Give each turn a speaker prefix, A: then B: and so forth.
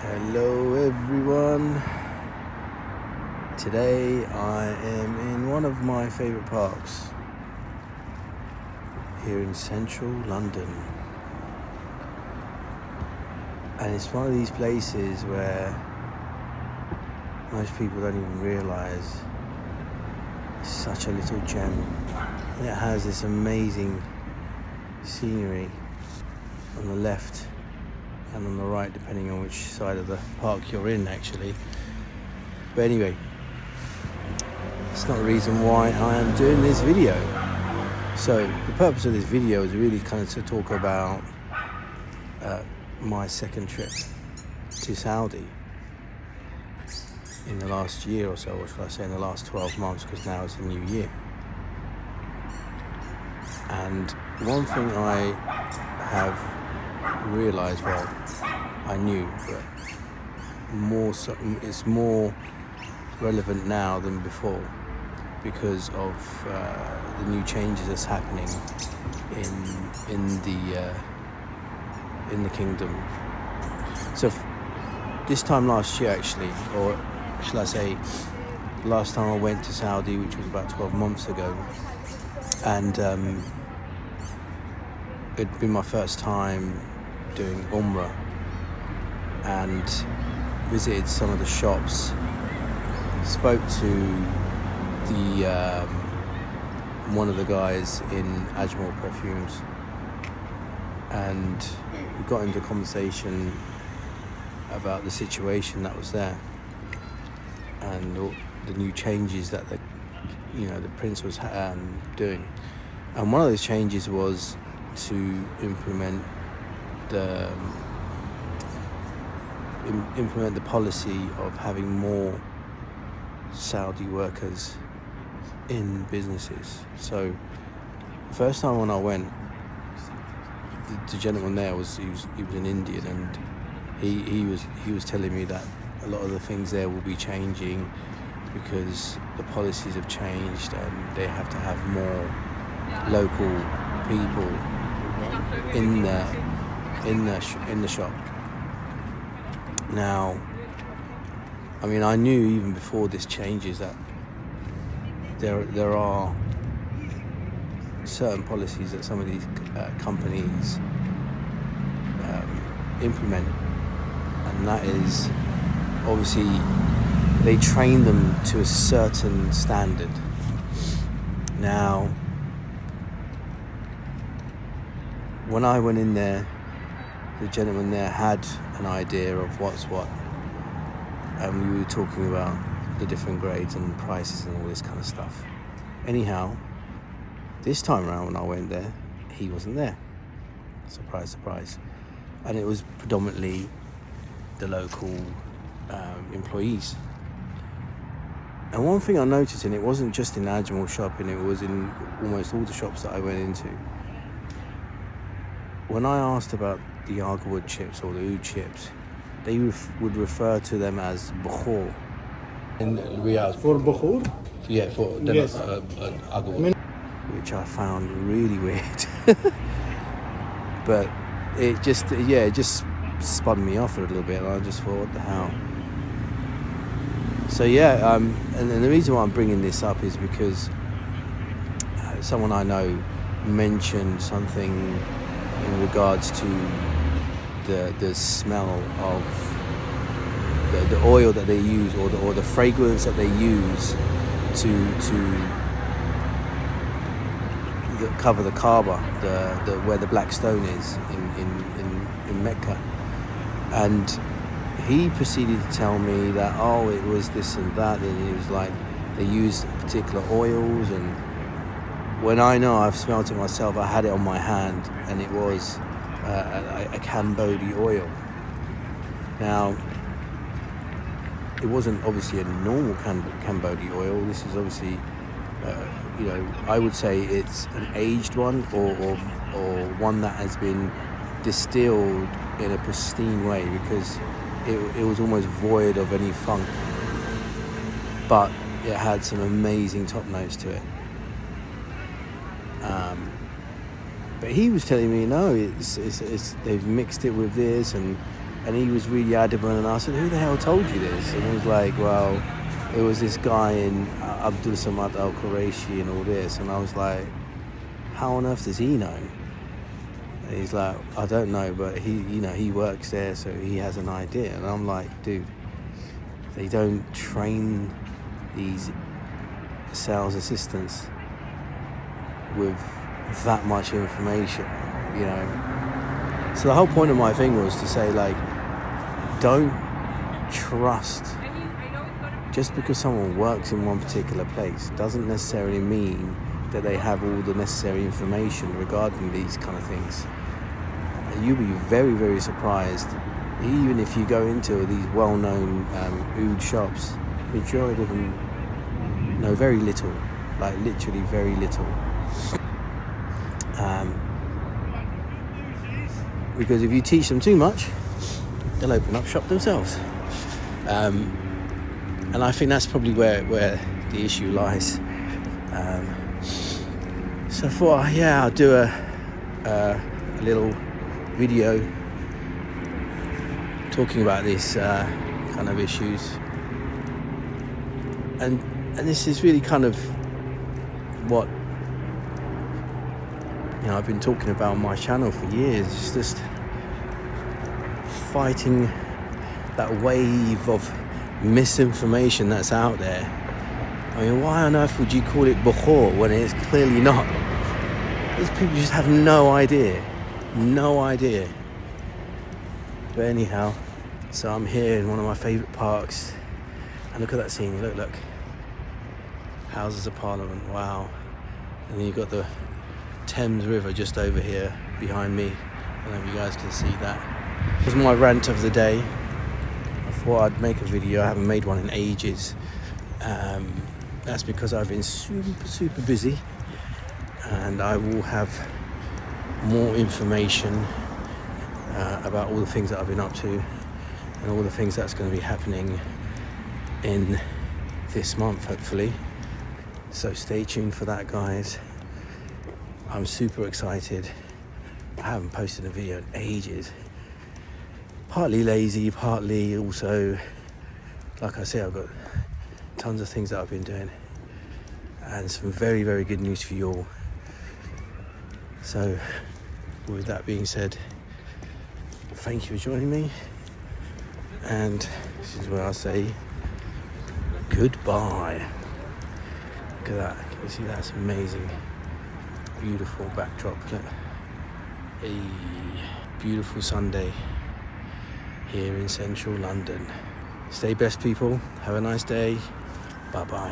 A: Hello everyone. Today I am in one of my favourite parks here in central London, and it's one of these places where most people don't even realise it's such a little gem. And it has this amazing scenery on the left and on the right, depending on which side of the park you're in actually. But anyway, it's not the reason why I am doing this video. So the purpose of this video is really kind of to talk about my second trip to Saudi in the last year or so, or should I say in the last 12 months, because now it's a new year. And one thing I have realised, well, I knew, but it's more relevant now than before because of the new changes that's happening in the kingdom. So this time last year actually, or shall I say last time I went to Saudi, which was about 12 months ago, and it'd been my first time doing Umrah, and visited some of the shops, spoke to the one of the guys in Ajmal Perfumes, and we got into conversation about the situation that was there and all the new changes that the prince was doing. And one of those changes was to implement the policy of having more Saudi workers in businesses. So the first time when I went, the gentleman there was an Indian, and he was telling me that a lot of the things there will be changing because the policies have changed and they have to have more local people in the shop. Now, I mean, I knew even before this changes that there are certain policies that some of these companies implement, and that is obviously they train them to a certain standard. Now, when I went in there, the gentleman there had an idea of what's what, and we were talking about the different grades and prices and all this kind of stuff. Anyhow, this time around when I went there, he wasn't there. Surprise, surprise. And it was predominantly the local employees. And one thing I noticed, and it wasn't just in Ajmal shopping, it was in almost all the shops that I went into, when I asked about the agarwood chips or the oud chips, they would refer to them as bukhor. In Riyadh.
B: For bukhor?
A: Yeah, for
B: yes.
A: Agarwood. Which I found really weird. But it just spun me off a little bit, and I just thought, what the hell? So yeah, and the reason why I'm bringing this up is because someone I know mentioned something in regards to the smell of the oil that they use, or the fragrance that they use to cover the Kaaba, the where the black stone is in Mecca. And he proceeded to tell me that it was this and that, and it was like they used particular oils, and when I know I've smelled it myself, I had it on my hand, and it was a Cambodia oil. Now, it wasn't obviously a normal Cambodia oil. This is obviously, I would say it's an aged one, or one that has been distilled in a pristine way, because it was almost void of any funk, but it had some amazing top notes to it. But he was telling me, no, it's they've mixed it with this, and And he was really adamant, and I said, who the hell told you this? And he was like, well, it was this guy in Abdul Samad al-Quraishi and all this. And I was like, how on earth does he know? And he's like, I don't know, but he works there, so he has an idea. And I'm like, dude, they don't train these sales assistants with that much information, you know. So the whole point of my thing was to say, like, don't trust. Just because someone works in one particular place doesn't necessarily mean that they have all the necessary information regarding these kind of things. And you'll be very, very surprised, even if you go into these well-known oud shops, majority of them know very little, like literally very little. Because if you teach them too much, they'll open up shop themselves. And I think that's probably where the issue lies. So I thought, I'll do a little video talking about this kind of issues. And this is really kind of what, you know, I've been talking about on my channel for years. It's just fighting that wave of misinformation that's out there. I mean, why on earth would you call it bukhor when it's clearly not? These people just have no idea. But anyhow, so I'm here in one of my favourite parks, and look at that scene. Look. Houses of Parliament, wow. And then you've got the Thames River just over here behind me. I don't know if you guys can see that. This is my rant of the day. I thought I'd make a video. I haven't made one in ages. That's because I've been super busy, and I will have more information about all the things that I've been up to and all the things that's going to be happening in this month, hopefully. So stay tuned for that, guys. I'm super excited. I haven't posted a video in ages. Partly lazy, partly also, like I said, I've got tons of things that I've been doing, and some very, very good news for you all. So with that being said, thank you for joining me, and this is where I say goodbye. Look at that. Can you see that's amazing? Beautiful backdrop. Look. A beautiful Sunday here in central London. Stay best, people. Have a nice day. Bye bye.